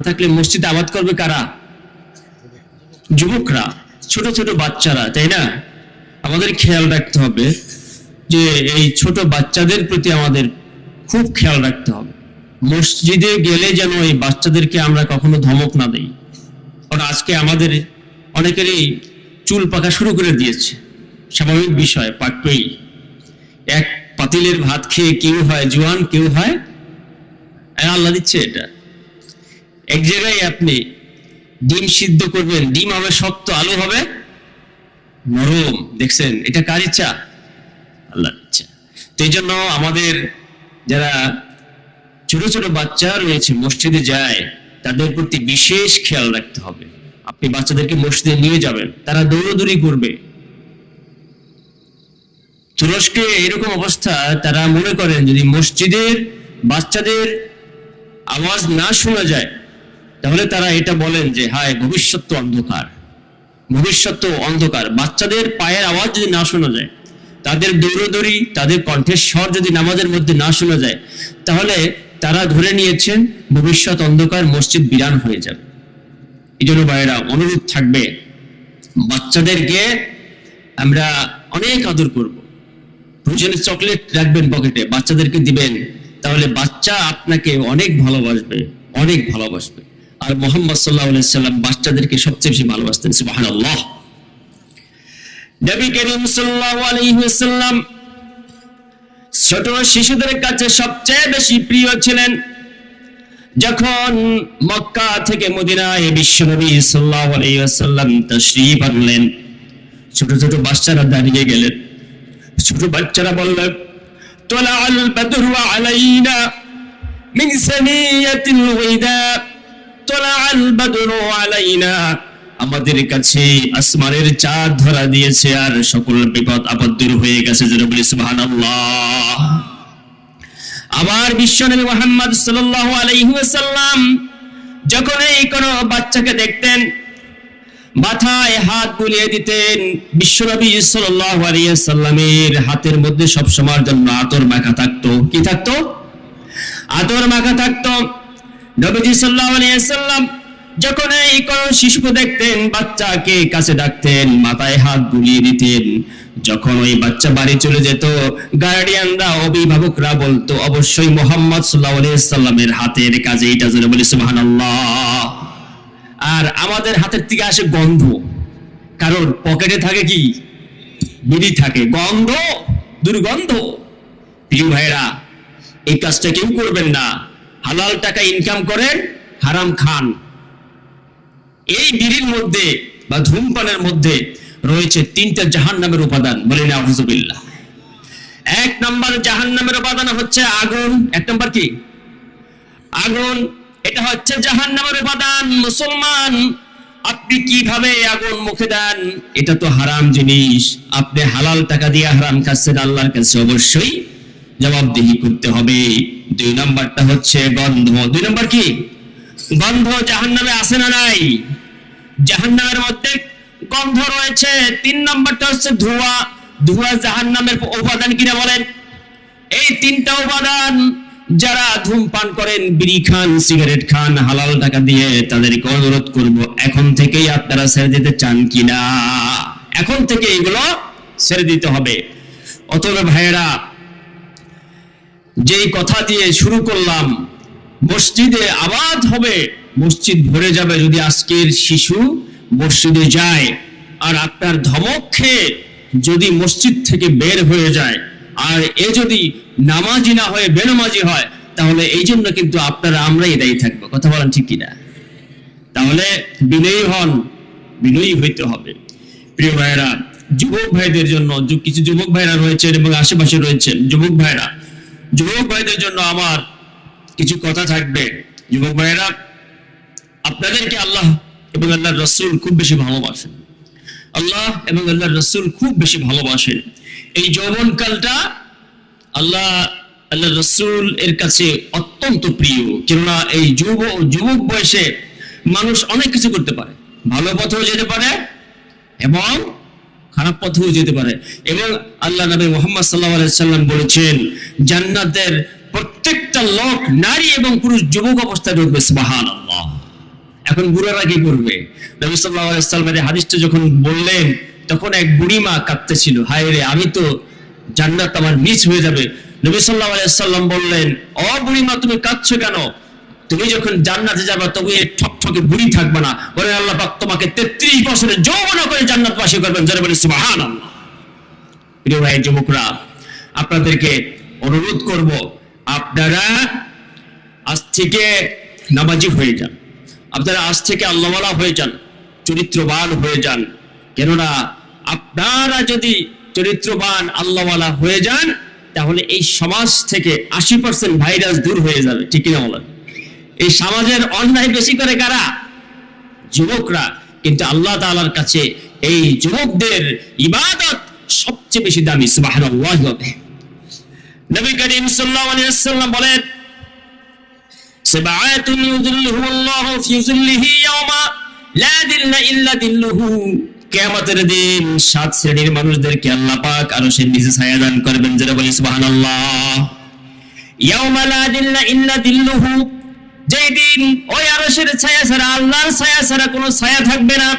থাকলে মসজিদ আবাদ করবে কারা? যুবকরা, ছোট ছোট বাচ্চারা, তাই না? আমাদের খেয়াল রাখতে হবে যে এই ছোট বাচ্চাদের প্রতি আমাদের খুব খেয়াল রাখতে হবে। মসজিদে গেলে যেন এই বাচ্চাদেরকে আমরা কখনো ধমক না দেই। কারণ আজকে আমাদের অনেকেরই চুল পাকা শুরু করে দিয়েছে, স্বাভাবিক বিষয়, পাকই। এক পাতিলের ভাত খেয়ে কেউ হয় জোয়ান, কেউ হয়, আল্লাহ দিচ্ছে এটা। এক জায়গায় আপনি ডিম সিদ্ধ করবেন, ডিম হবে শক্ত, আলু হবে নরম। দেখছেন, এটা কার ইচ্ছা? আল্লাহর ইচ্ছা। তো এই জন্য আমাদের যারা ছোট ছোট বাচ্চা রয়েছে মসজিদে যায়, তাদের প্রতি বিশেষ খেয়াল রাখতে হবে। আপনি বাচ্চাদেরকে মসজিদে নিয়ে যাবেন, তারা দৌড়াদৌড়ি করবে। তুরস্কে এরকম অবস্থা, তারা মনে করেন যদি মসজিদের বাচ্চাদের আওয়াজ না শোনা যায়, তাহলে তারা এটা বলেন যে হায় ভবিষ্যৎ তো অন্ধকার, ভবিষ্যৎ তো অন্ধকার। বাচ্চাদের পায়ের আওয়াজ যদি না শোনা যায়, তাদের দৌড়াদৌড়ি, তাদের কণ্ঠের স্বর যদি নামাজের মধ্যে না শোনা যায়, তাহলে তারা ধরে নিয়েছেন ভবিষ্যৎ অন্ধকার, মসজিদ বিরান হয়ে যাবে। এই জন্য ভাইয়েরা, অনুরোধ থাকবে বাচ্চাদেরকে আমরা অনেক আদর করব। প্রয়োজনে চকলেট রাখবেন পকেটে, বাচ্চাদেরকে দিবেন, তাহলে বাচ্চা আপনাকে অনেক ভালোবাসবে, অনেক ভালোবাসবে। আর মুহাম্মদ সাল্লাল্লাহু আলাইহি সাল্লাম বাচ্চাদেরকে সবচেয়ে বেশি ভালোবাসতেন। সুবহানাল্লাহ। নবী করিম সাল্লাল্লাহু আলাইহি ওয়াসাল্লাম ছোট শিশুদের কাছে সবচেয়ে বেশি প্রিয় ছিলেন। যখন মক্কা থেকে মদিনায় বিশ্বনবী সাল্লাল্লাহু আলাইহি ওয়াসাল্লাম তাশরীফ আনলেন, ছোট ছোট বাচ্চারা দাঁড়িয়ে গেলেন। ছোট বাচ্চারা বললেন, তালাআল বাদরু আলাইনা মিন সানিয়াতিল ওয়াদা, তালাআল বাদরু আলাইনা। আমাদের কাছে আসমানের চাঁদ ধরা দিয়েছে আর সকল বিপদ আপদ দূর হয়ে গেছে। যেন বলি সুবহানাল্লাহ। আবার বিশ্বনবী মুহাম্মদ সাল্লাল্লাহু আলাইহি ওয়াসাল্লাম যখন এই কোন বাচ্চাকে দেখতেন, মাথায় হাত বুলিয়ে দিতেন। বিশ্বনবী সাল্লাল্লাহু আলাইহি ওয়াসাল্লামের হাতের মধ্যে সব সময়ের জন্য আতর মাখা থাকতো। কি থাকতো? আতর মাখা থাকতো। নবীজি সাল্লাল্লাহু আলাইহি ওয়াসাল্লাম যখন এই কোন শিশুকে দেখতেন, বাচ্চাকে কাছে ডাকতেন, মাথায় হাত বুলিয়ে দিতেন। যখন ওই বাচ্চা বাড়ি চলে যেত, গার্ডিয়ানরা, অভিভাবকরা বলতো অবশ্যই মুহাম্মদ সাল্লাল্লাহু আলাইহি ওয়াসাল্লামের হাতের কাজে এটা। যেন বলি সুবহানাল্লাহ। আর আমাদের হাতের থেকে আসে গন্ধ, কারণ পকেটে থাকে কি? বিড়ি থাকে, গন্ধ, দুর্গন্ধ। প্রিয় ভাইরা, এই কাজটা কেউ করবেন না। হালাল টাকা ইনকাম করেন, হারাম খান। এই বিড়ির মধ্যে বা ধূমপানের মধ্যে রয়েছে 3টা জাহান্নামের উপাদান। বলেন আউযুবিল্লাহ। 1 নম্বর জাহান্নামের উপাদান হচ্ছে আগুন। 1 নম্বর কি? আগুন। এটা হচ্ছে জাহান্নামের উপাদান। মুসলমান, আপনি কিভাবে আগুন মুখে দেন? এটা তো হারাম জিনিস। আপনি হালাল টাকা দিয়ে হারাম খাচ্ছেন, আল্লাহর কাছে অবশ্যই জবাবদিহি করতে হবে। 2 নম্বরটা হচ্ছে গন্ধ। 2 নম্বর কি? গন্ধ। জাহান্নামে আছে না নাই? জাহান্নামের মধ্যে গন্ধ রয়েছে। 3 নম্বরটা হচ্ছে ধোঁয়া। ধোঁয়া জাহান্নামের উপাদান কিনা বলেন? এই 3টা উপাদান যারা ধূমপান করেন, বিড়ি খান, সিগারেট খান হালাল টাকা দিয়ে, তাদেরকে অনুরোধ করব এখন থেকেই আপনারা ছেড়ে দিতে চান কিনা? এখন থেকে এগুলো ছেড়ে দিতে হবে। অতএব ভাইয়েরা, যেই কথা দিয়ে শুরু করলাম, মসজিদে আবাদ হবে, মসজিদ ভরে যাবে যদি আজকের শিশু মসজিদে যায়। আর আপনার ধমক খেয়ে যদি মসজিদ থেকে বের হয়ে যায়, আর এ যদি নামাজি না হয়ে বেনামাজি হয়, তাহলে এই জন্য কিন্তু আপনারা আমরাই দায়ী থাকবো। কথা বলেন ঠিক কিনা? তাহলে বিনয়ী হন, বিনয়ী হইতে হবে। প্রিয় ভাইয়েরা, যুবক ভাইদের জন্য, কিছু যুবক ভাইরা রয়েছেন এবং আশেপাশে রয়েছেন যুবক ভাইরা, যুবক ভাইদের জন্য আমার কিছু কথা থাকবে। যুবক ভাইয়েরা, আপনাদেরকে আল্লাহ এবং আল্লাহর রাসূল খুব বেশি ভালোবাসেন। আল্লাহ এবং আল্লাহর রাসূল খুব বেশি ভালোবাসেন। এই যৌবনকালটা আল্লাহর রাসূল এর কাছে অত্যন্ত প্রিয়। কেননা এই যুবক বয়সে মানুষ অনেক কিছু করতে পারে, ভালো পথেও যেতে পারে এবং খারাপ পথেও যেতে পারে। এবং আল্লাহ নবী মুহাম্মদ সাল্লাল্লাহু আলাইহি সাল্লাম বলেছেন, জান্নাতের প্রত্যেকটা লোক নারী এবং পুরুষ যুবক অবস্থায় ঢুকবে। সুবহানাল্লাহ। এখন বুড়ারা কি করবে? নবী সাল্লাল্লাহু আলাইহি ওয়াসাল্লাম এই হাদিসটা যখন বললেন তখন এক বুড়ি মা কাঁদতেছিল, হায় রে আমি তো জান্নাত আমার মিস হয়ে যাবে। নবী সাল্লাল্লাহু আলাইহি ওয়াসাল্লাম বললেন, ও বুড়ি মা তুমি কাঁদছো কেন? তুমি যখন জান্নাতে যাবে তবে এই ঠকঠকে বুড়ি থাকবে না, বলে আল্লাহ পাক তোমাকে 33 বছরের যৌবন করে জান্নাতবাসী করবেন। যারা বলে সুবহানাল্লাহ। প্রিয় ভাই যুবকরা, আপনাদেরকে অনুরোধ করব, আপনারা আজ থেকে নামাজি হয়ে যান, আপনারা আজ থেকে আল্লাহওয়ালা হয়ে যান, চরিত্রবান হয়ে যান। কেননা আপনারা যদি চরিত্রবান আল্লাহওয়ালা হয়ে যান তাহলে এই সমাজ থেকে 80% ভাইরাস দূর হয়ে যাবে। ঠিক কিনা বলেন? এই সমাজের অন্যায় বেশি করে কারা? যুবকরা। কিন্তু আল্লাহ তাআলার কাছে এই যুবকদের ইবাদত সবচেয়ে বেশি দামি। সুবহানাল্লাহ। নবী করিম সাল্লাল্লাহু আলাইহি ওয়াসাল্লাম বলেন, সাবআতুন ইউযিল্লুহুমুল্লাহু ফি যিল্লিহি ইয়াওমা লা যিল্লা ইল্লা যিল্লুহু। কিয়ামতের দিন 7 শ্রেণীর মানুষদেরকে আল্লাহ পাক আরশের নিচে ছায়া দান করবেন। যারা বলে সুবহানাল্লাহ। ইয়াওমা লা যিল্লা ইল্লা যিল্লুহু, যেই দিন ওই আরশের ছায়া ছাড়া, আল্লাহর ছায়া ছাড়া কোনো ছায়া থাকবে না।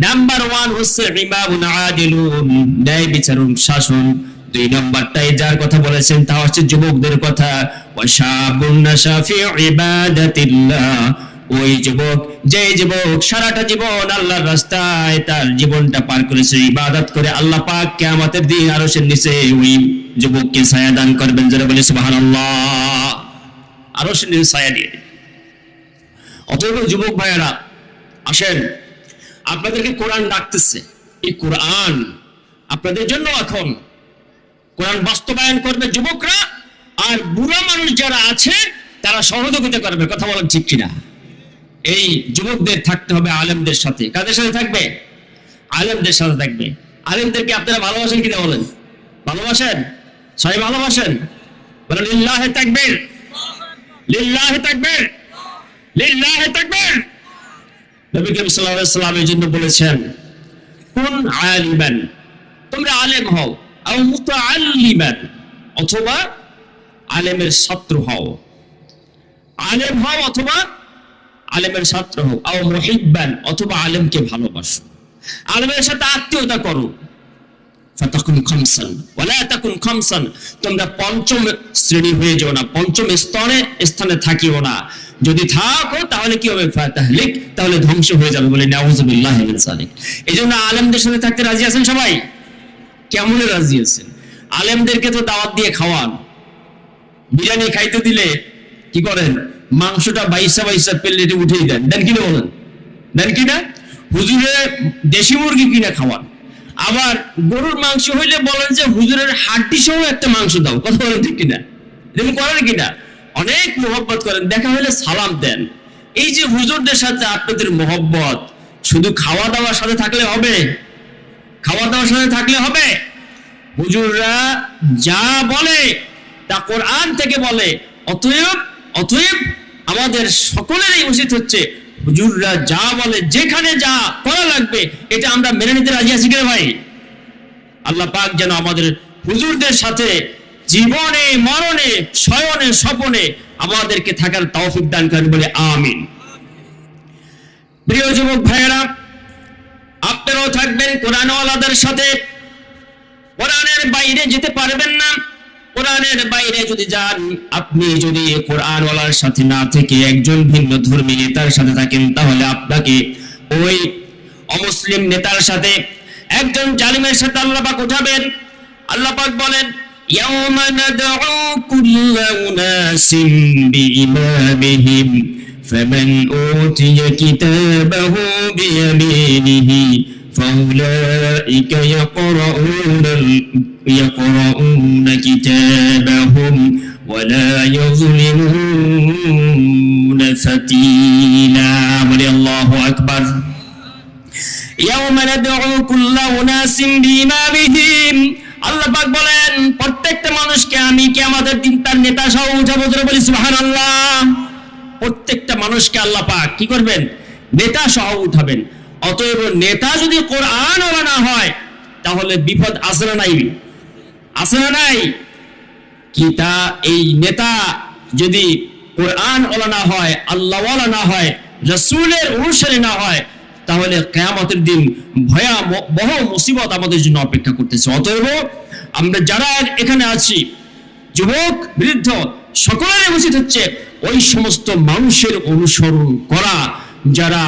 নাম্বার 1 হচ্ছে ইমামুন আদিলুন, ন্যায় বিচারক শাসন। 2 নম্বরটাই যার কথা বলেছেন তা হচ্ছে যুবকদের কথা। ওয়াশাবুন নাশা ফি ইবাদাতিল্লাহ, ওই যুবক, যে যুবক সারাটা জীবন আল্লাহর রাস্তায় তার জীবনটা পার করেছে ইবাদত করে, আল্লাহ পাক কিয়ামতের দিন আরশের নিচে ওই যুবককে ছায়া দান করবেন। যারা বলে সুবহানাল্লাহ। আরশের নিচে ছায়া দিয়ে। অতএব যুবক ভাইয়েরা আসেন, আপনাদেরকে কোরআন ডাকতেছে। এই কোরআন আপনাদের জন্য। এখন কোরআন বাস্তবায়ন করবে যুবকরা, আর বুড়া মানুষ যারা আছে তারা সহযোগিতা করবে। কথা বলেন ঠিক কিনা? এই যুবকদের থাকতে হবে আলেমদের সাথে। কাদের সাথে থাকবে? আলেমদের সাথে থাকবে। আলেমদেরকে আপনারা ভালোবাসেন কিনা বলেন? ভালোবাসেন? সবাই ভালোবাসেন? বলেন লিল্লাহি তাকবীর, লিল্লাহি তাকবীর, লিল্লাহি তাকবীর। নবী করিম সাল্লাল্লাহু আলাইহি ওয়াসাল্লাম এর জন্য বলেছেন, কুন আলিমান, তোমরা আলেম হও, আও মুতাআল্লিমান, অথবা আলেমের ছাত্র হও। আলেম হও অথবা আলেমের ছাত্র হও। আও মুহিব্বান, অথবা আলেমকে ভালোবাসো, আলেমের সাথে আত্মীয়তা করো। ফাতাকুন খামসান ওয়ালা তাকুন খামসান, তোমরা পঞ্চম শ্রেণী হয়ে যাও না, পঞ্চম স্থানে থাকিও না। যদি থাকো তাহলে কি হবে? ফাতাহলিক, তাহলে ধ্বংস হয়ে যাবে। বলে নাউযুবিল্লাহি মিন যালিক। এজন্য আলেমদের সাথে থাকতে রাজি আছেন সবাই? কেমন রাজি আছেন? আলেমদেরকে তো দাওয়াত দিয়ে খাওয়ান। বিরিয়ানি খাইতে দিলে কি করেন? মাংসটা বাইসা বাইসা প্লেটে উঠেই দেন। দেন কিনা বলেন? দেন কিনা? হুজুরে দেশি মুরগি কিনা খাওয়ান। আবার গরুর মাংস হইলে বলেন যে হুজুরের হাড্ডি সহ একটা মাংস দাও। কথা বলেন ঠিক কিনা? এরকম করেন কিনা? অনেক মোহব্বত করেন। দেখা হলে সালাম দেন। এই যে হুজুরদের সাথে আপনাদের মোহব্বত শুধু খাওয়া দাওয়ার সাথে থাকলে হবে? খাওয়া দাওয়ার সাথে থাকলে হবে? হুজুররা যা বলে তা কোরআন থেকে বলে। অতএব আমাদের সকলেরই উচিত হচ্ছে হুজুররা যা বলে, যেখানে যা করা লাগবে, এটা আমরা মেনে নিতে রাজি আছি কিনা ভাই? আল্লাহ পাক যেন আমাদের হুজুরদের সাথে জীবনে মরণে শয়নে স্বপনে আমাদেরকে থাকার তৌফিক দান করেন। বলে আমিন। প্রিয় যুবক ভাইয়েরা, আপনারাও থাকবেন কোরআনওয়ালাদের সাথে। কোরআনের বাইরে যেতে পারবেন না। কোরআনের বাইরে যদি যান, আপনি যদি কোরআনওয়ালার সাথে না থেকে একজন ভিন্ন ধর্মী নেতার সাথে থাকেন, তাহলে আপনাকে ওই অমুসলিম নেতার সাথে, একজন জালিমের সাথে আল্লাহ পাক উঠাবেন। আল্লাহ পাক বলেন, ইয়াউমা নাদউ কুল্লা উনাসিম বিইমামিহিম ফামান উতিয়া কিতাবাহু বিয়ামিনিহি فأولئك يقرؤون كتابهم ولا يظلمون فتيلا. الله أكبر. يوم ندعو كل أناس بإمامهم. আল্লাহ পাক বলেন, প্রত্যেকটা মানুষকে আমি কিয়ামতের দিন তার নেতা সহ উঠাবো। বলি সুবহানাল্লাহ। প্রত্যেকটা মানুষকে আল্লাহ পাক কি করবেন? নেতা সহ উঠাবেন। অতএব নেতা যদি কোরআন ওয়ালা না হয় তাহলে বিপদ আছে না নাই? আছে না নাই? এই নেতা যদি কোরআন ওয়ালা না হয়, আল্লাহ ওয়ালা না হয়, রাসূলের অনুসারী না হয়, তাহলে কিয়ামতের দিন ভয়াবহ মুসিবত আমাদের জন্য অপেক্ষা করতেছে। অতএব আমরা যারা এখানে আছি, যুবক বৃদ্ধ সকলের উচিত হচ্ছে ওই সমস্ত মানুষের অনুসরণ করা যারা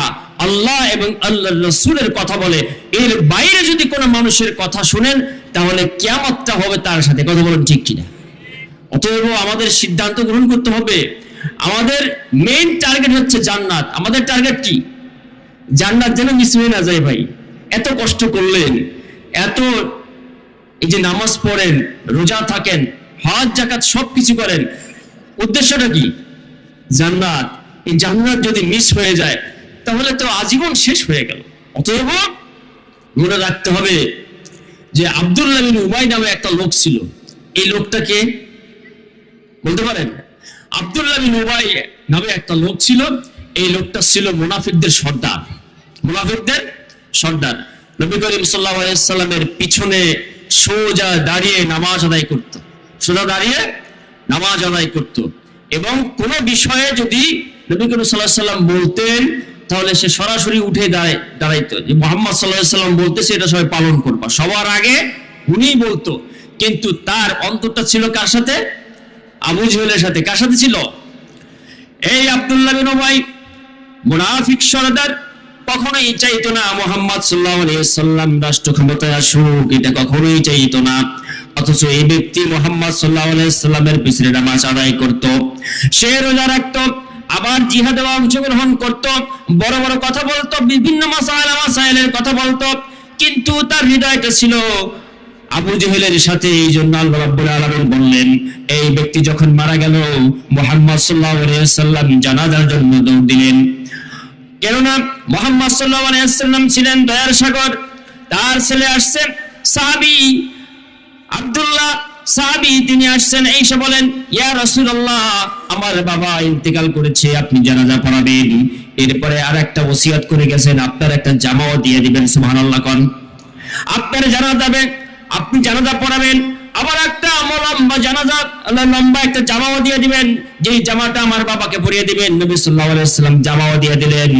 আল্লাহ এবং আল্লাহর রাসূলের কথা বলে। এর বাইরে যদি কোনো মানুষের কথা শুনেন, তাহলে কিয়ামতটা হবে তার সাথে। কথা বলেন ঠিক কিনা? অতএব আমাদের সিদ্ধান্ত গ্রহণ করতে হবে। আমাদের মেইন টার্গেট হচ্ছে জান্নাত। আমাদের টার্গেট কি? জান্নাত যেন মিস হয়ে না যায়। ভাই, এত কষ্ট করলেন, এত এই যে নামাজ পড়েন, রোজা থাকেন, হজ যাকাত সবকিছু করেন, উদ্দেশ্যটা কি? জান্নাত। এই জান্নাত যদি মিস হয়ে যায়, তাহলে তো আজীবন শেষ হয়ে গেল। অতএব মনে রাখতে হবে যে আব্দুল্লাহ বিন উবাই নামে একটা লোক ছিল। এই লোকটাকে বলতে পারেন? আব্দুল্লাহ বিন উবাই নামে একটা লোক ছিল। এই লোকটা ছিল মুনাফিকদের সর্দার। মুনাফিকদের সর্দার। নবী করিম সাল্লাল্লাহু আলাইহি সাল্লামের পিছনে সোজা দাঁড়িয়ে নামাজ আদায় করত। সোজা দাঁড়িয়ে নামাজ আদায় করত। এবং কোন বিষয়ে যদি নবী করিম সাল্লাল্লাহু আলাইহি সাল্লাম বলতেন, তাহলে সে সরাসরি উঠে দাঁড়াইতো যে মুহাম্মদ সাল্লাল্লাহু আলাইহি সাল্লাম বলতেছে, এটা সবাই পালন করবা। সবার আগে উনিই বলতো। কিন্তু তার অন্তরটা ছিল কার সাথে? আবু জেহেলের সাথে। কার সাথে ছিল? এই আব্দুল্লাহ বিন উবাই মুনাফিক সর্দার কখনোই চাইতো না মুহাম্মদ সাল্লাল্লাহু আলাইহি সাল্লাম রাষ্ট্র ক্ষমতায় আসুক, এটা কখনোই চাইতো না। অথচ এই ব্যক্তি মুহাম্মদ সাল্লাল্লাহু আলাইহি সাল্লামের পিছনে নামাজ আদায় করত, সে রোজা রাখত, আবার জিহাদে অংশগ্রহণ করত, বড় বড় কথা বলতো, বিভিন্ন মাসাইলের কথা বলতো, কিন্তু তার হৃদয়টা ছিল আবু জেহেলের সাথে। এই জন্য আল্লাহ রাব্বুল আলামিন বললেন, এই ব্যক্তি যখন মারা গেল, মুহাম্মদ সাল্লাল্লাহু আলাইহি সাল্লাম জানাজার জন্য দৌড় দিলেন। কেননা মুহাম্মদ সাল্লাল্লাহু আলাইহি সাল্লাম ছিলেন দয়ার সাগর। তার ছেলে আসছে সাহাবী আব্দুল্লাহ, সাহাবী তিনি আসছেন, এসে বলেন, ইয়া রাসূলুল্লাহ, আমার বাবা ইন্তেকাল করেছে, আপনি জানাজা পড়াবেন। এরপরে আর একটা ওসিয়ত করে গেছেন, আপনার একটা জামাও দিয়ে দিবেন। সুবহানাল্লাহ কোন। আপনার আপনি জানাজা পড়াবেন, আবার একটা লম্বা জানাজা, লম্বা একটা জামাও দিয়ে দিবেন, যেই জামাটা আমার বাবাকে পরিয়ে দিবেন। নবী সাল্লাল্লাহু আলাইহি ওয়াসাল্লাম জামাও দিয়ে দিলেন।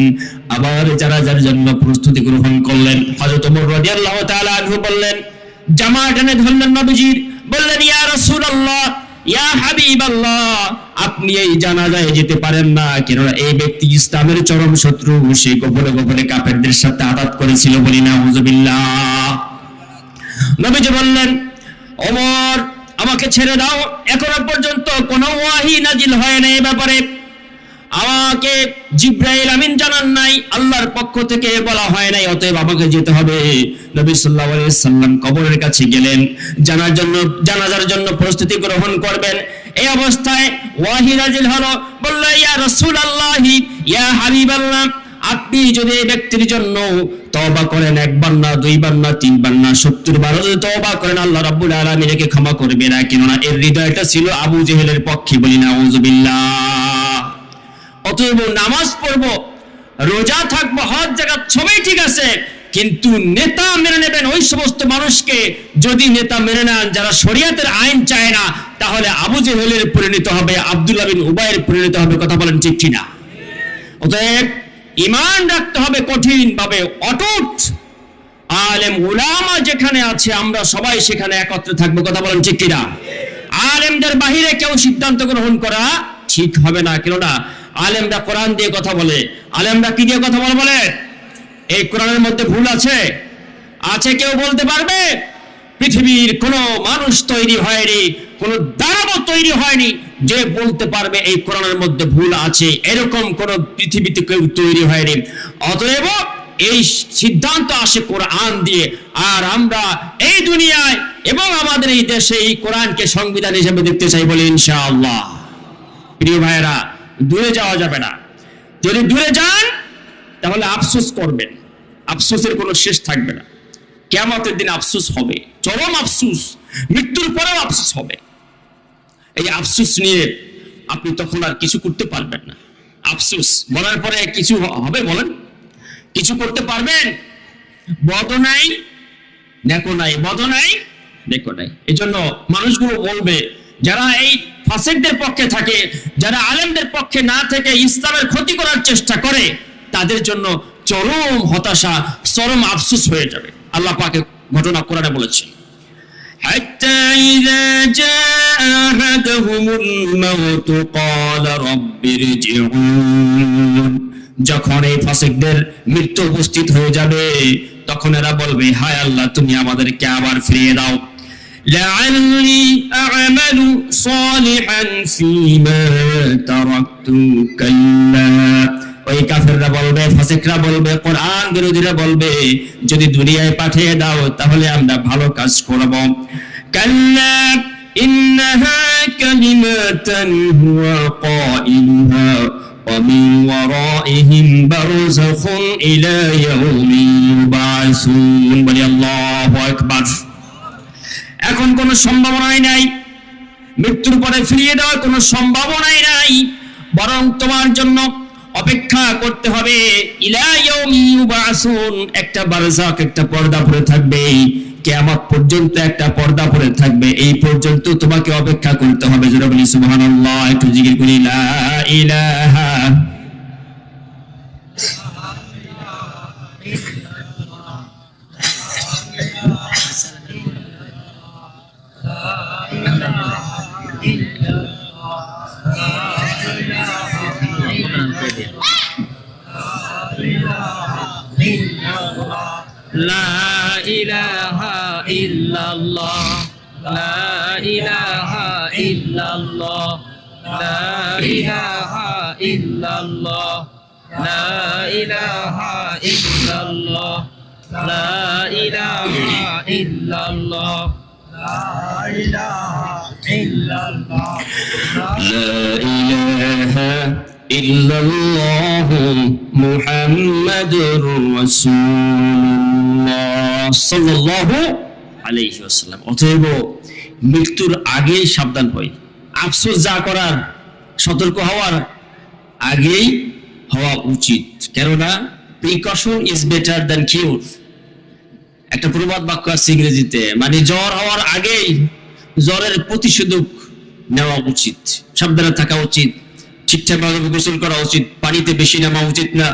আবার জানাজার জন্য প্রস্তুতি গ্রহণ করলেন। হযরত ওমর রাদিয়াল্লাহু তাআলা আনহু বললেন, জামা টেনে ধরলেন নবীজির, বললেন, ইয়া রাসূলুল্লাহ, ইয়া হাবিবাল্লাহ, আপনি এই জানাজায় যেতে পারেন না, কেননা এই ব্যক্তি ইসলামের চরম শত্রু, সে গোপনে গোপনে কাফেরদের সাথে আঘাত করেছিল। বলি না আউযুবিল্লাহ। নবীজি বললেন, ওমর, আমাকে ছেড়ে দাও, এখনো পর্যন্ত কোনো ওয়াহী নাজিল হয় না এই ব্যাপারে। আমাকে জিবরাইল আমিন জানান নাই, আল্লাহর পক্ষ থেকে বলা হয় নাই, অতএব আমাকে যেতে হবে। নবী সাল্লাল্লাহু আলাইহি সাল্লাম কবরের কাছে গেলেন, জানাজার জন্য প্রস্তুতি গ্রহণ করবেন। এই অবস্থায় ওয়াহী নাজিল হলো, বলল, ইয়া রাসূলুল্লাহি, ইয়া হাবিবাল্লাহ, আপনি যদি এই ব্যক্তির জন্য তওবা করেন, একবার না, দুইবার না, তিনবার না, 70 বার যদি তওবা করেন, আল্লাহ রাব্বুল আলামিন একে ক্ষমা করবে না, কেননা এর হৃদয়টা ছিল আবু জেহেলের পক্ষে। বলি না আউযুবিল্লাহ। অতএব নামাজ পড়বো, রোজা থাকবো, হজ যাকাত সবই ঠিক আছে, কিন্তু নেতা মেনে নেবেন ওই সমস্ত মানুষকে। যদি নেতা মেনে নেন যারা শরীয়তের আইন চায় না, তাহলে আবু জেহেলের পরিণত হবে, আব্দুল্লাহ বিন উবাইয়ের পরিণত হবে। কথা বলেন ঠিক কিনা? অতএব ঈমান রাখতে হবে কঠিন ভাবে, অটুট। আলেম উলামা যেখানে আছে, আমরা সবাই সেখানে একত্রে থাকবো। কথা বলেন ঠিক কিনা? আলেমদের বাহিরে কেউ সিদ্ধান্ত গ্রহণ করা ঠিক হবে না, কেননা আলেমরা কোরআন দিয়ে কথা বলে। আলেমরা কি দিয়ে কথা বলে? এই কোরআনের মধ্যে ভুল আছে? কেউ বলতে পারবে? পৃথিবীর কোন মানুষ তৈরি হয়নি, কোন দানবও তৈরি হয়নি যে বলতে পারবে এই কোরআনের মধ্যে ভুল আছে। এরকম কোন পৃথিবীতে কেউ তৈরি হয়নি। অতএব এই সিদ্ধান্ত আসে কোরআন দিয়ে। আর আমরা এই দুনিয়ায় এবং আমাদের এই দেশে এই কোরআনকে সংবিধান হিসেবে দেখতে চাই, বলে ইনশাআল্লাহ। প্রিয় ভাইয়েরা, দূরে যাওয়া যাবে না। যদি দূরে যান, তাহলে আফসোস করবেন, আফসোসের কোনো শেষ থাকবে না। কিয়ামতের দিন আফসোস হবে, চরম আফসোস, মৃত্যুর পরেও আফসোস হবে। এই আফসোস নিয়ে আপনি তখন আর কিছু করতে পারবেন না। আফসোস বলার পরে কিছু হবে? বলেন, কিছু করতে পারবেন? বদ নাই নেকো নাই, বদ নাই নেকো নাই। এই জন্য মানুষগুলো বলবে, যারা এই ফাসিকদের পক্ষে থাকে, যারা আলেমদের পক্ষে না থেকে ইসলামের ক্ষতি করার চেষ্টা করে, তাদের জন্য চরম হতাশা, চরম আফসোস হয়ে যাবে। আল্লাহ পাক ঘটনা কোরআনে বলেছেন, হাত্তা ইযা জাআ আহাদাহুমুল মাউত ক্বালা রাব্বিরজিউন, যখন এই ফাসিকদের মৃত্যু উপস্থিত হয়ে যাবে তখন এরা বলবে, হায় আল্লাহ তুমি আমাদেরকে আবার ফিরিয়ে দাও। লাআল্লি আ'মালু সালিহান ফীমা তারাকতু কাল্লা, ওই কাফেররা বলবে, ফাসিকরা বলবে, কোরআন বিরোধীরা বলবে, যদি দুনিয়ায় পাঠিয়ে দাও তাহলে আমরা ভালো কাজ করব। কাল্লা ইন্নাহা কালিমাতান হুয়া কাইলুহা ওয়া মিন ওয়ারাইহিম বারযাখুন ইলা ইয়াউমি ইউবাসুন। বলি আল্লাহু আকবার। এখন কোনো সম্ভাবনাই নাই, মৃত্যুর পরে ফিরিয়ে দেওয়ার কোনো সম্ভাবনাই নাই, বরং তোমার জন্য অপেক্ষা করতে হবে। ইলা ইয়াউমি ইউবাসুন, একটা বারযাক, একটা পর্দা পড়ে থাকবে, কিয়ামত পর্যন্ত একটা পর্দা পড়ে থাকবে, এই পর্যন্ত তোমাকে অপেক্ষা করতে হবে। জোরে বলি সুবহানাল্লাহ, একটু জিকির করি লা ইলাহা লা ইলাহা ইল্লাল্লাহ, লা ইলাহা ইল্লাল্লাহ, লা ইলাহা ইল্লাল্লাহ, লা ইলাহা ইল্লাল্লাহ, লা ইলাহা ইল্লাল্লাহ, লা ইলাহা ইল্লাল্লাহ, লা ইলাহা ইল্লাল্লাহু মুহাম্মাদুর রাসূলুল্লাহ সাল্লাল্লাহু আলাইহি ওয়াসাল্লাম। অতএব মৃত্যুর আগেই সাবধান হই, আফসোস যা করার, সতর্ক হওয়ার আগেই হওয়া উচিত। কেননা প্রিকশন ইজ বেটার দ্যান কিউর, একটা প্রবাদ বাক্য আছে ইংরেজিতে, মানে জ্বর হওয়ার আগেই জ্বরের প্রতিষেধক নেওয়া উচিত, সাবধানে থাকা উচিত, ঠিকঠাক ভাবে গোসল করা উচিত, পানিতে বেশি নামা উচিত না,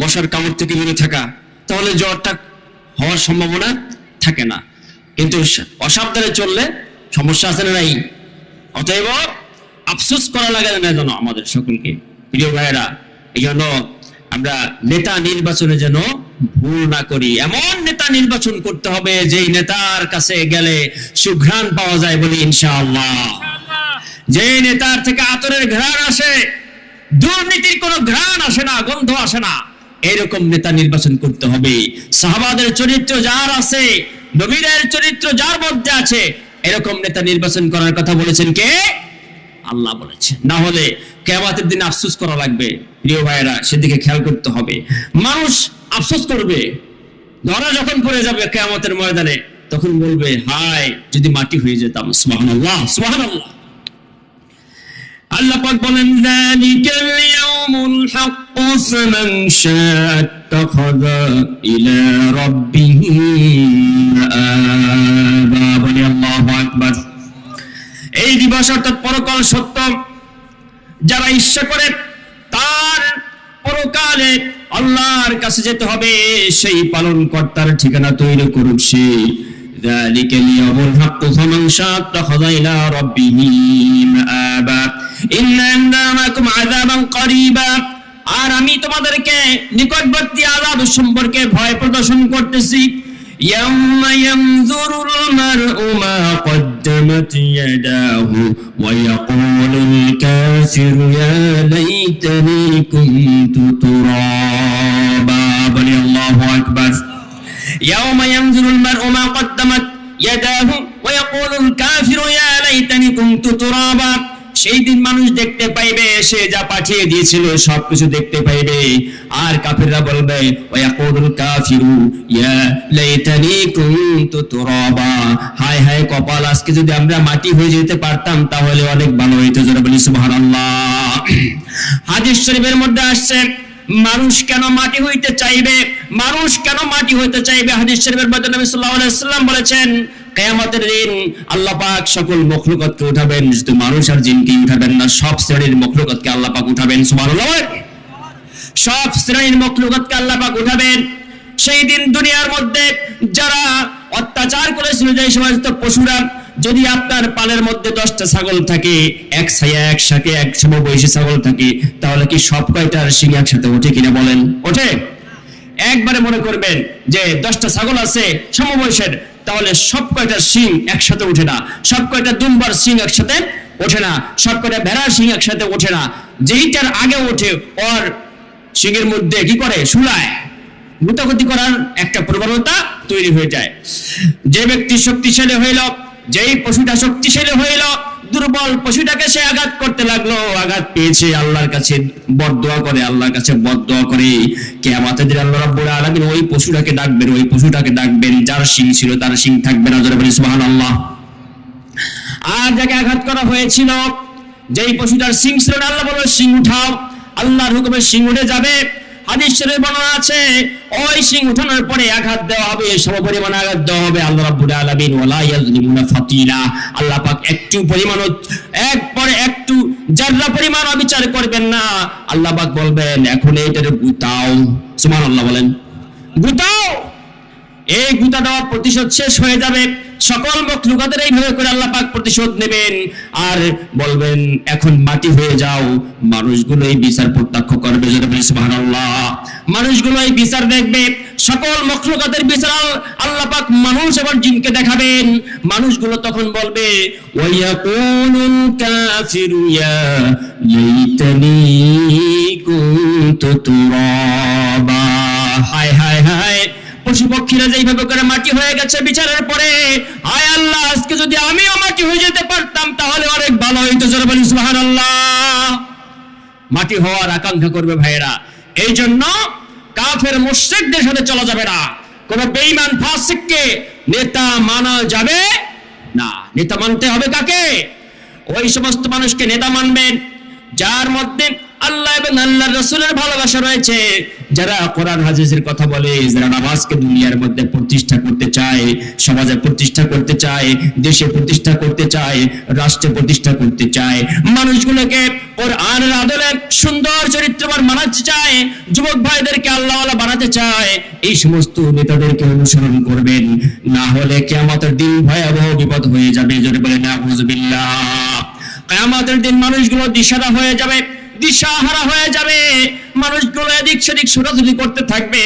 মশার কামড় থেকে দূরে থাকা, তাহলে জ্বরটা হওয়ার সম্ভাবনা থাকে না। কিন্তু অসাবধানে চললে সমস্যা আছে না নাই? অতএব আফসোস করা লাগে না যেন আমাদের সকলকে। প্রিয় ভাইয়েরা, এই জন্য আমরা নেতা নির্বাচনে যেন ভুল না করি, এমন নেতা নির্বাচন করতে হবে যেই নেতার কাছে গেলে সুঘ্রাণ পাওয়া যায়, বলি ইনশাআল্লাহ। যে নেতার থেকে আতরের ঘ্রাণ আসে, দুর্নীতির কোনো ঘ্রাণ আসে না, গন্ধ আসে না, এরকম নেতা নির্বাচন করতে হবে। সাহাবাদের চরিত্র যার আছে, নবীদের চরিত্র যার মধ্যে আছে, এরকম নেতা নির্বাচন করার কথা বলেছেন কে? আল্লাহ বলেছেন। না হলে কিয়ামতের দিন আফসোস করা লাগবে। প্রিয় ভাইয়েরা, সেদিকে খেয়াল করতে হবে। মানুষ আফসোস করবে, ধরা যখন পড়ে যাবে কিয়ামতের ময়দানে, তখন বলবে, হায় যদি মাটি হয়ে যেতাম। সুবহানাল্লাহ, সুবহানাল্লাহ। আল্লাহ পাক বলেন, যালিকাল ইয়াউমুল হাক্কু ফামান শাআ ইত্তাখাযা ইলা রাব্বিহি মাআবা। বলি আল্লাহু আকবার। এই দিবস অর্থাৎ পরকাল সত্য, যারা ইচ্ছা করে তার পরকালে আল্লাহর কাছে যেতে হবে, সেই পালন কর্তার ঠিকানা তৈরি করুক সে। যালিকাল ইয়াউমুল হাক্কু ফামান শাআ ইত্তাখাযা ইলা রাব্বিহি মাআবা। ইন্না আনজারনাকুম আযাবান করিবা, আর আমি তোমাদেরকে নিকটবর্তী আযাব সম্পর্কে ভয় প্রদর্শন করতেছি। ইয়াউমা ইয়ানজুরুল মারউ মা কদ্দামাত ইয়াদাহু ওয়া ইয়াকুলুল কাফিরু ইয়া লাইতানি কুনতু তুরাবা। বলি আল্লাহু আকবার। ইয়াউমা ইয়ানজুরুল মারউ মা কদ্দামাত ইয়াদাহু ওয়া ইয়াকুলুল কাফিরু ইয়া লাইতানি কুনতু তুরাবা। সেই দিন মানুষ দেখতে পাইবে সে যা পাঠিয়ে দিয়েছিল সবকিছু দেখতে পাইবে, আর কাফিররা বলবে, ওয়ায়াকুলুল কাফিরু ইয়া লাইতানি কুনতু তুরাবা, হায় হায় কপাল, আজকে যদি আমরা মাটি হয়ে যেতে পারতাম তাহলে অনেক ভালো হইতো। জোরে বলি সুবহানাল্লাহ। হাদিস শরীফের মধ্যে আসছে, মানুষ কেন মাটি হইতে চাইবে, মানুষ কেন মাটি হইতে চাইবে? হাদিস শরীফের মধ্যে নবী সাল্লাল্লাহু আলাইহি ওয়াসাল্লাম বলেছেন, কিয়ামতের দিন আল্লাহ পাক সকল মখলুকাতকে উঠাবেন, শুধু মানুষ আর জিনকে উঠাবেন না, সব শ্রেণীর মখলুকাতকে আল্লাহ পাক উঠাবেন। সুবহানাল্লাহ। সব শ্রেণীর মখলুকাতকে আল্লাহ পাক উঠাবেন। সেই দিন দুনিয়ার মধ্যে যারা অত্যাচার করেছিল, যে সমস্ত পশুরা, যদি আপনার পালের মধ্যে 10টা ছাগল থাকে, এক ছায়া এক সাথে এক সমবয়সী ছাগল থাকে, তাহলে কি সব কয়টার শিং একসাথে ওঠে কিনা বলেন? ওঠে? একবারে মনে করবেন যে 10টা ছাগল আছে সমবয়সের, তাহলে সব কয়টার শিং একসাথে ওঠে না, সব কয়টা দুম্বার শিং একসাথে ওঠে না, সব কয়টা ভেড়ার শিং একসাথে ওঠে না। যেইটার আগে ওঠে ওর শিংয়ের মধ্যে কি করে? শুলায়, গুতাগুতি করার একটা প্রবণতা তৈরি হয়ে যায়। যে ব্যক্তি শক্তিশালী হইল, যেই পশুটা শক্তিশালী হইল, দুর্বল পশুটাকে সে আঘাত করতে লাগলো, আঘাত পেয়েছে, আল্লাহর কাছে বদদোয়া করে, আল্লাহর কাছে বদদোয়া করে। কিয়ামতের দিন আল্লাহ রাব্বুল আলামিন ওই পশুটাকে ডাকবেন, ওই পশুটাকে ডাকবেন, যার শিং ছিল তার শিং থাকবে না। জোরে বলি সুবহানাল্লাহ। আর যাকে আঘাত করা হয়েছিল, যেই পশুটার শিং ছিল না, আল্লাহ বলল শিং উঠাও, আল্লাহর হুকুমে শিং উঠে যাবে। হাদিস শরীফে বর্ণনা আছে, ওই শিং উঠানোর পরে আঘাত দেওয়া হবে, সমপরিমাণ আঘাত দেওয়া হবে। আল্লাহ রাব্বুল আলামিন ওয়ালা ইয়াযলিমুনা ফাতিলা, আল্লাহ পাক একটু পরিমাণ, একবারে একটু জাররা পরিমাণ বিচার করবেন না। আল্লাহ পাক বলবেন এখন এইটারে গুতাও। সুবহানাল্লাহ বলেন, গুতাও। এই গুতা দেওয়া প্রতিশোধ শেষ হয়ে যাবে। সকল মখলুকাতের এইভাবে করে আল্লাহ পাক প্রতিশোধ নেবেন আর বলবেন এখন মাটি হয়ে যাও। মানুষগুলো এই বিচার প্রত্যক্ষ করবে। সুবহানাল্লাহ। মানুষগুলো এই বিচার দেখবে, সকল মখলুকাতের বিচার আল্লাহ পাক মানুষ এবং জিনকে দেখাবেন। মানুষগুলো তখন বলবে ওয়ায়াকুলুল কাফিরু ইয়া লাইতানি কুনতু তুরাবা। হায় হায় হায়, পশু পক্ষীরা যেইভাবে করে মাটি হয়ে গেছে বিচারের পরে, হায় আল্লাহ আজকে যদি আমিও মাটি হয়ে যেতে পারতাম তাহলে অনেক ভালো হইতো। জোরে বলি সুবহানাল্লাহ। মাটি হওয়ার আকাঙ্ক্ষা করবে ভাইয়েরা। এই জন্য কাফের মুশরিকদের সাথে চলা যাবে না, কোন বেঈমান ফাসিককে নেতা মানা যাবে না। নেতা মানতে হবে কাকে? ওই সমস্ত মানুষকে নেতা মানবেন যার মধ্যে আল্লাহ এবং আল্লাহর রাসূলের ভালোবাসা রয়েছে, যারা কোরআন হাদিসের কথা বলে, যারা নামাজকে দুনিয়ার মধ্যে প্রতিষ্ঠা করতে চায়, সমাজে প্রতিষ্ঠা করতে চায়, দেশে প্রতিষ্ঠা করতে চায়, রাষ্ট্রে প্রতিষ্ঠা করতে চায়, মানুষগুলোকে কোরআনের আদলে সুন্দর চরিত্রবান বানাতে চায়, যুবক ভাইদেরকে আল্লাহওয়ালা বানাতে চায়, এই সমস্ত নেতাদেরকে অনুসরণ করবেন। না হলে কিয়ামতের দিন ভয়াবহ বিপদ হয়ে যাবে। জোরে বলে নাউযুবিল্লাহ। কিয়ামতের দিন মানুষগুলো দিশাহারা হয়ে যাবে, দিশাহারা হয়ে যাবে। মানুষগুলো এদিক সেদিক ছোটাছুটি করতে থাকবে।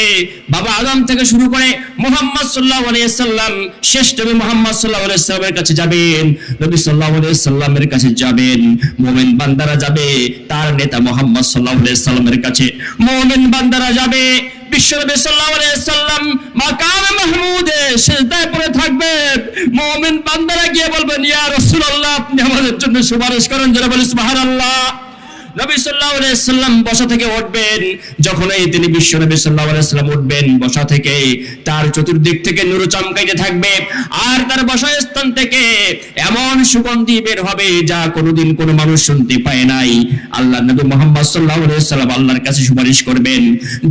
বাবা আদম থেকে শুরু করে মুহাম্মদ সাল্লাল্লাহু আলাইহি সাল্লাম, শেষ নবী মুহাম্মদ সাল্লাল্লাহু আলাইহি সাল্লামের কাছে যাবেন, নবী সাল্লাল্লাহু আলাইহি সাল্লামের কাছে যাবেন, মুমিন বান্দারা যাবে তার নেতা মুহাম্মদ সাল্লাল্লাহু আলাইহি সাল্লামের কাছে, মুমিন বান্দারা যাবে বিশ্বনবী সাল্লাল্লাহু আলাইহি সাল্লাম মাকামে মাহমুদে সিজদায় পড়ে থাকবে। মুমিন বান্দারা গিয়ে বলবেন ইয়া রাসূলুল্লাহ আপনি আমাদের জন্য সুপারিশ করেন। যারা বলে সুবহানাল্লাহ। নবী সাল্লাল্লাহু আলাইহি সাল্লাম বসা থেকে উঠবেন। যখনই তিনি বিশ্বনবী সাল্লাল্লাহু আলাইহি সাল্লাম উঠবেন বসা থেকে, তার চতুর্দিক থেকে নূর চমকাইতে থাকবে আর তার বসা স্থান থেকে এমন সুগন্ধি বের হবে যা কোনোদিন কোনো মানুষ শুনতে পায় নাই। আল্লাহ নবী মুহাম্মদ সাল্লাল্লাহু আলাইহি সাল্লাম আল্লাহর কাছে সুপারিশ করবেন।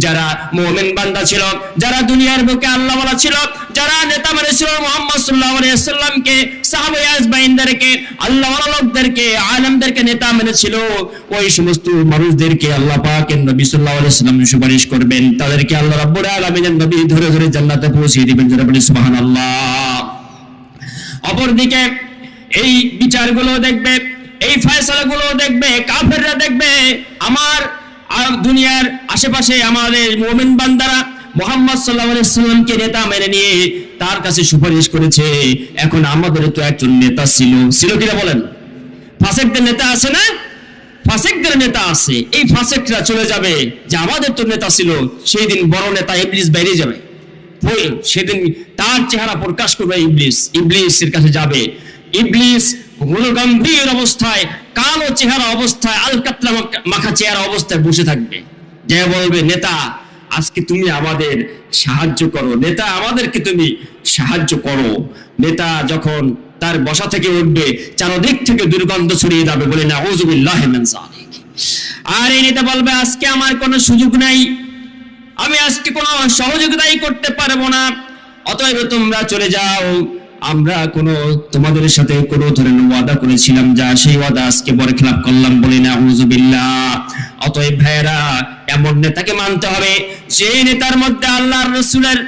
যারা মুমিন বান্দা ছিল, যারা দুনিয়ার বুকে আল্লাহওয়ালা ছিল, যারা নেতা মেনেছিল মুহাম্মদ সাল্লাল্লাহু আলাইহি সাল্লামকে, সাহাবায়ে আজমাইনদেরকে, আল্লাহওয়ালা লোকদেরকে, আলেমদেরকে নেতা মেনেছিল, ওই সমস্ত মানুষদেরকে আল্লাহ পাকের নবী সাল্লাল্লাহু আলাইহি সাল্লাম সুপারিশ করবেন। তাদেরকে আল্লাহ রাব্বুল আলামিনের নবী ধরে ধরে জান্নাতে পৌঁছে দিবেন। যারা বলে সুবহানাল্লাহ। অপরদিকে এই বিচারগুলো দেখবে, এই ফয়সালাগুলো দেখবে, কাফেররা দেখবে আমার দুনিয়ার আশেপাশে আমাদের মুমিন বান্দারা মুহাম্মদ সাল্লাল্লাহু আলাইহি সাল্লামকে নেতা মেনে নিয়ে তার কাছে সুপারিশ করেছে। এখন আমাদের তো একজন নেতা ছিল কিনা বলেন? ফাসিকদের নেতা আছে না? ফাসিকদের নেতা আছে। এই ফাসিকরা চলে যাবে যে আমাদের তো নেতা ছিল, সেই দিন বড় নেতা ইবলিস বেরিয়ে যাবে। সেদিন তার চেহারা প্রকাশ করবে ইবলিস, ইবলিসের কাছে যাবে। ইবলিস গম্ভীর অবস্থায়, কালো চেহারা অবস্থায়, আলকাতরা মাখা চেহারা অবস্থায় বসে থাকবে। যে বলবে নেতা আজকে তুমি আমাদের সাহায্য করো, নেতা আমাদেরকে তুমি সাহায্য করো। নেতা যখন তার বসা থেকে উঠবে চারদিক থেকে দুর্গন্ধ ছড়িয়ে যাবে। বলে নাউযুবিল্লাহি মিন যালিক। আর এই নেতা বলবে আজকে আমার কোনো সুযোগ নাই, আমি আজকে কোনো সহযোগিতাই করতে পারবো না, অতএব তোমরা চলে যাও, আমরা তোমাদের সাথে কোনো ধরনের ওয়াদা করেছিলাম, যা সেই ওয়াদা আজকে বরখেলাপ করলাম, বলি না আউযুবিল্লাহ। অতএব ভাইয়েরা, এমন নেতাকে মানতে হবে যে নেতার মধ্যে আল্লাহর রাসূলের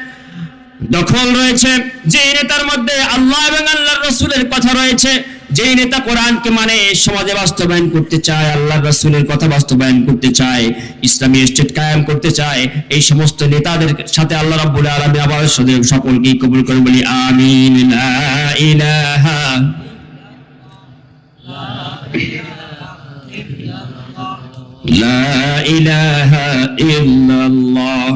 দখল রয়েছে, যে নেতার মধ্যে আল্লাহ এবং আল্লাহর রাসূলের কথা রয়েছে, যে নেতা কোরআনকে মানে সমাজে বাস্তবায়ন করতে চায়, আল্লাহর রাসূলের কথা বাস্তবায়ন করতে চায়, ইসলামী স্টেট কায়েম করতে চায়। এই সমস্ত নেতাদের সাথে আল্লাহ রাব্বুল আলামিন আবার সকলকেই কবুল করে বলি আমিন। লা ইলাহা লা ইলাহা ইল্লাল্লাহ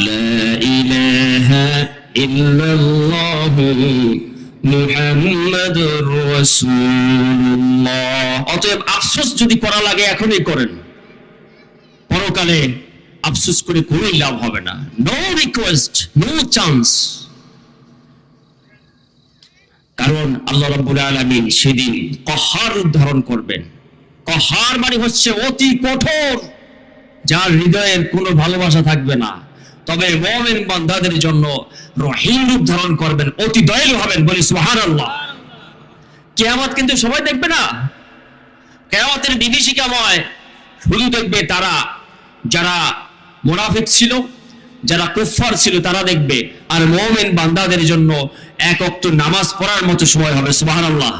লা ইলাহা ইল্লাল্লাহু মুহাম্মাদুর রাসূলুল্লাহ। অতএব আফসোস যদি করা লাগে এখনই করেন, পরকালে আফসোস করে কোনো লাভ হবে না। No request, no chance. কারণ আল্লাহ রাব্বুল আলামিন সেদিন কহার ধারণ করবেন। কহার মানে হচ্ছে অতি কঠোর, যার হৃদয়ের কোনো ভালোবাসা থাকবে না। তবে মুমিন বান্দাদের জন্য রহিম রূপ ধারণ করবেন, অতি দয়ালু হবেন, বলি সুবহানাল্লাহ। কিয়ামত কিন্তু সবাই দেখবে না, কিয়ামতের বিভীষিকাময় শুধু দেখবে তারা যারা মুনাফিক ছিল, যারা কুফফার ছিল তারা দেখবে, আর মুমিন বান্দাদের জন্য এক ওয়াক্ত নামাজ পড়ার মতো সময় হবে। সুবহানাল্লাহ,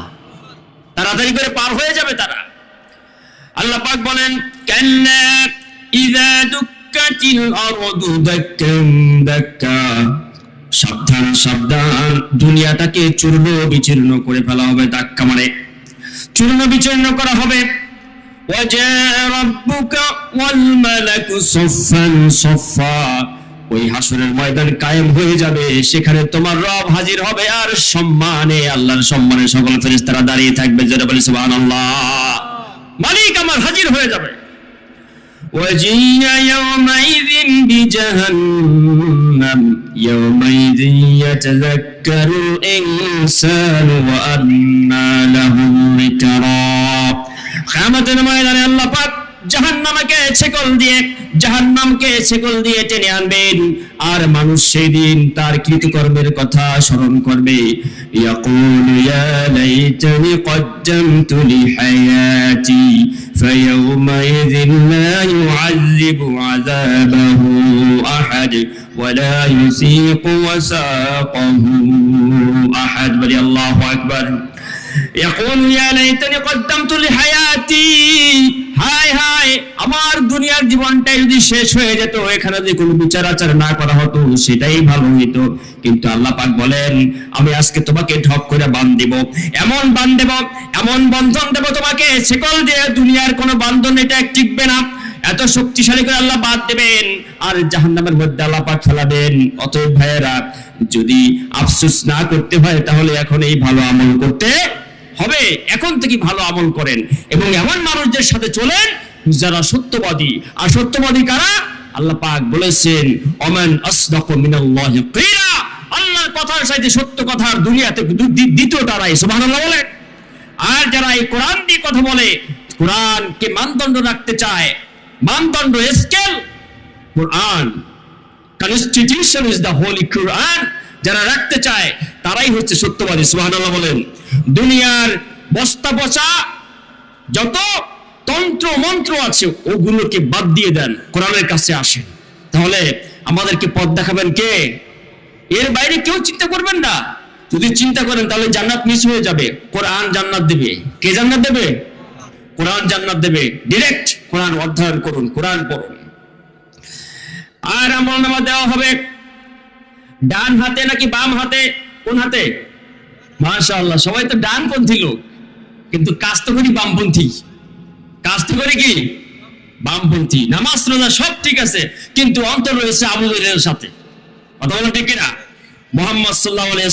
তাড়াতাড়ি করে পার হয়ে যাবে তারা। আল্লাহ পাক বলেন, কান্না ইযা দুক্কাতিল আরদু দাক্কান দাক্কা, সাবধান সাবধান, দুনিয়াটাকে চূর্ণ বিচূর্ণ করে ফেলা হবে। দাক্কা মানে চূর্ণ বিচূর্ণ করা হবে। ওয়াজা রাব্বুকা ওয়াল মালাকু সাফফান সাফফা, ওই হাসরের ময়দান কায়েম হয়ে যাবে, সেখানে তোমার রব হাজির হবে, আর সম্মানে, আল্লাহর সম্মানে সকল ফেরেশতারা দাঁড়িয়ে থাকবে। যারা বলে সুবহানাল্লাহ, মালিক আমার হাজির হয়ে যাবে। ওয়াজিয়া ইয়াওমাইযিন বিজাহান্নাম ইয়াওমাইযিন ইয়াতাযাক্কারুল ইনসানু ওয়া আন্না লাহুল যিকরা। কিয়ামতের ময়দানে আল্লাহ পাক জাহান্নামকে ছেকল দিয়ে টেনে আনবেন, আর মানুষ সেই দিন তার কৃতকর্মের কথা স্মরণ করবে। ইয়াকুলু ইয়া লাইতানি কদ্দামতু লিহায়াতি ফায়াউমাইযিন লা ইউআযযিবু আযাবাহু আহাদ ওয়া লা ইউসীকু ওয়াসাকাহু আহাদ। বলি আল্লাহু আকবার। ইয়াকুলু ইয়া লাইতানি কদ্দামতু লিহায়াতি, হায় হায়, আমার দুনিয়ার জীবনটাই যদি শেষ হয়ে যেত, এখানে যদি কোনো বিচার আচার না করা হতো, সেটাই ভালো হইতো। কিন্তু আল্লাহ পাক বলেন, আমি আজকে তোমাকে ঢক করে বাঁধ দেব, এমন বাঁধ দেব, এমন বন্ধন দেব তোমাকে, শেকল দিয়ে দুনিয়ার কোনো বন্ধন এটা টিকবে না। এত শক্তিশালী করে আল্লাহ বাঁধ দেবেন, আর জাহান্নামের মধ্যে আল্লাহ পাক ফেলাবেন। অতএব ভাইয়েরা, যদি আফসোস না করতে হয় তাহলে এখন এই ভালো আমল করতে হবে, এখন থেকে ভালো আমল করেন এবং এমন মানুষদের সাথে চলেন যারা সত্যবাদী। আর সত্যবাদী কারা? আল্লাহ পাক বলেছেন, ওমান আসদাকু মিনাল্লাহি কিলা, আল্লাহর কথার সাথে সত্য কথার দুনিয়াতে দ্বিতীয়টারাই। সুবহানাল্লাহ বলেন। আর যারা এই কোরআন দিয়ে কথা বলে, কোরআনকে মানদণ্ড রাখতে চায়, মানদণ্ড scale Quran, constitution is the holy Quran, যারা রাখতে চায় তারাই হচ্ছে সত্যবাদী। সুবহানাল্লাহ বলেন। দুনিয়ার বস্তা পচা যত তন্ত্র মন্ত্র আছে ওগুলোকে বাদ দিয়ে দেন, কোরআনের কাছে আসেন, তাহলে আমাদেরকে পথ দেখাবেন কে? এর বাইরে কেউ চিন্তা করবেন না। যদি চিন্তা করেন তাহলে জান্নাত মিস হয়ে যাবে। কোরআন জান্নাত দেবে। কে জান্নাত দেবে? কোরআন জান্নাত দেবে। ডাইরেক্ট কোরআন অধ্যয়ন করুন, কোরআন পড়ুন। আর আমলনামা দেওয়া হবে ডান হাতে নাকি বাম হাতে? কোন হাতে? মাশাআল্লাহ, সবাই তো ডানপন্থী লোক, কিন্তু কাজ তো করি বামপন্থী। কাজ তো করি কি? বামপন্থী। নামাজ রোজা সব ঠিক আছে, কিন্তু অন্তর রয়েছে আবু জেহেলের সাথে। কথা বলেন ঠিক কিনা? মুহাম্মদ সাল্লাল্লাহু আলাইহি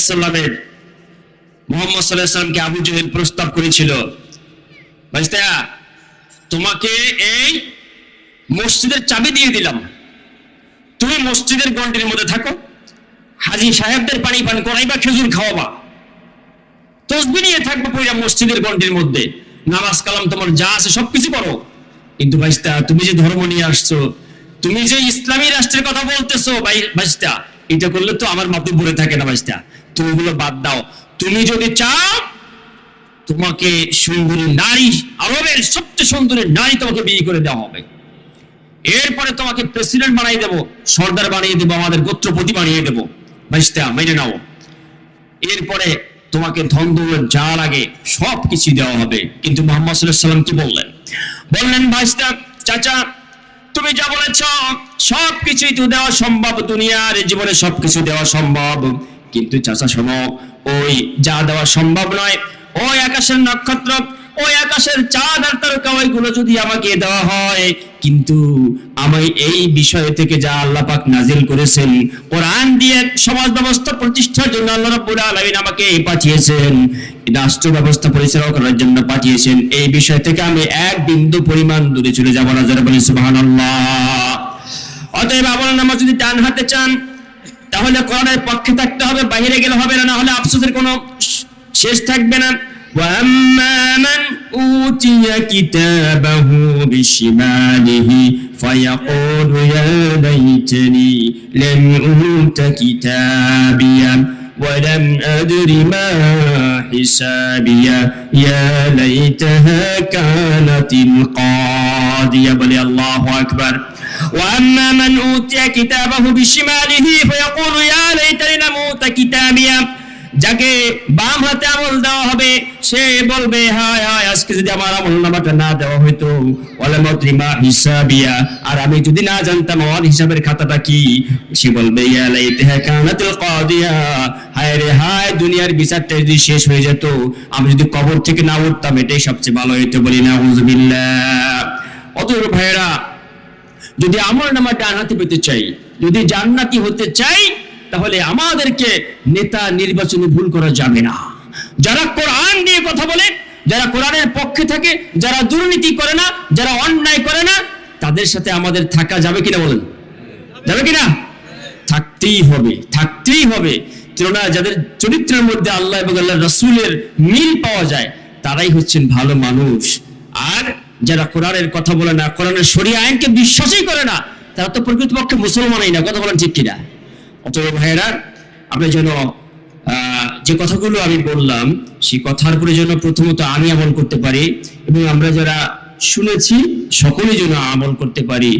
ওয়াসাল্লামকে আবু জেহেল প্রস্তাব করেছিল, ভাইস্তা, তোমাকে এই মসজিদের চাবি দিয়ে দিলাম, তুমি মসজিদের গন্ডির মধ্যে থাকো, হাজী সাহেবদের পানি পান করাইবা, খেজুর খাওয়াবা, তসবিহ নিয়ে থাকবো পুরা মসজিদের গন্ডির মধ্যে, নামাজ কালাম তোমার যা আছে সবকিছু করো, কিন্তু ভাইস্তা তুমি যে ধর্ম নিয়ে আসছো, তুমি যে ইসলামী রাষ্ট্রের কথা বলতেছো ভাইস্তা, এটা করলে তো আমার মাথা পড়ে থাকে না ভাইস্তা, তুমি এগুলো বাদ দাও। তুমি যদি চাও তোমাকে সুন্দরী নারী, আরবের সবচেয়ে সুন্দরী নারী তোমাকে বিয়ে করে দেওয়া হবে, এরপরে তোমাকে প্রেসিডেন্ট বানিয়ে দেবো, সর্দার বানিয়ে দেবো, আমাদের গোত্রপতি বানিয়ে দেবো, ভাইস্তা মেনে নাও। এরপরে তোমাকে ধন দৌলত যা লাগে সব কিছু দেওয়া হবে। কিন্তু মুহাম্মদ সাল্লাল্লাহু আলাইহি ওয়াসাল্লাম কি বললেন? বললেন ভাইস্তা চাচা তুমি যা বলেছ সবকিছুই তো দেওয়া সম্ভব, দুনিয়ার জীবনে সবকিছু দেওয়া সম্ভব, কিন্তু চাচা শোনো, ওই যা দেওয়া সম্ভব নয়, ওই আকাশের নক্ষত্র, ওই আকাশের চাঁদ আর তারকা, ওইগুলো যদি আমাকে দেওয়া হয়, কিন্তু আমি এই বিষয় থেকে যা আল্লাহ পাক নাজিল করেছেন, কোরআন দিয়ে সমাজ ব্যবস্থা প্রতিষ্ঠার জন্য আল্লাহ রাব্বুল আলামিন আমাকে পাঠিয়েছেন, রাষ্ট্র ব্যবস্থা পরিচালনা করার জন্য পাঠিয়েছেন, এই বিষয় থেকে আমি এক বিন্দু পরিমাণ দূরে চলে যাব না। যারা বলি সুবহানাল্লাহ। অতএব আপনারা নামাজ যদি ডান হাতে চান তাহলে কোরআনের পক্ষে থাকতে হবে, বাইরে গেলে হবে না, না হলে আফসোসের কোনো শেষ থাকবে না। وَأَمَّا مَنْ أُوتِيَ كِتَابَهُ بِشِمَالِهِ فَيَقُولُ يَا لَيْتَنِي لَمْ أُوتَ كِتَابِيَهْ وَلَمْ أَدْرِ مَا حِسَابِيَهْ يَا لَيْتَهَا كَانَتِ الْقَاضِيَةَ بل الله أكبر وَأَمَّا مَنْ أُوتِيَ كِتَابَهُ بِشِمَالِهِ فَيَقُولُ يَا لَيْتَنِي لَمْ أُوتَ كِتَابِيَهْ যাকে বাম হাতে আমল দেওয়া হবে সে বলবে হায় হায়, আজকে যদি আমার আমল নামাটা না দেওয়া হইতো, ওয়ালাম আদরি মা হিসাবিয়া, আর আমি যদি না জানতাম আমার হিসাবের খাতাটা কি, সে বলবে ইয়া লাইতাহা কানাতুল কাদিয়া, হায় রে হায়, দুনিয়ার বিচারটা যদি শেষ হয়ে যেত, আমি যদি কবর থেকে না উঠতাম, এটাই সবচেয়ে ভালো হইতো। বলি নাউযুবিল্লাহ। অতএব ভাইরা, যদি আমল নামা ডান হাতে পেতে চাই, যদি জান্নাতি হতে চাই, তাহলে আমাদেরকে নেতা নির্বাচনে ভুল করা যাবে না। যারা কোরআন দিয়ে কথা বলে, যারা কোরআনের পক্ষে থাকে, যারা দুর্নীতি করে না, যারা অন্যায় করে না, তাদের সাথে আমাদের থাকা যাবে কিনা বলেন? যাবে কিনা? থাকতেই হবে, থাকতেই হবে। কেননা যাদের চরিত্রের মধ্যে আল্লাহ এবং আল্লাহর রাসূলের মিল পাওয়া যায়, তারাই হচ্ছেন ভালো মানুষ। আর যারা কোরআনের কথা বলে না, কোরআনের শরীয়ত আইনকে বিশ্বাসই করে না, তারা তো প্রকৃতপক্ষে মুসলমানই না। কথা বলেন ঠিক কিনা? অতএব ভাইরা, আমরা যেন যে কথাগুলো আমি বললাম সেই কথার উপরে যেন প্রথমত আমি আমল করতে পারি, এবং আমরা যারা শুনেছি সকলেই যেন আমল করতে পারি।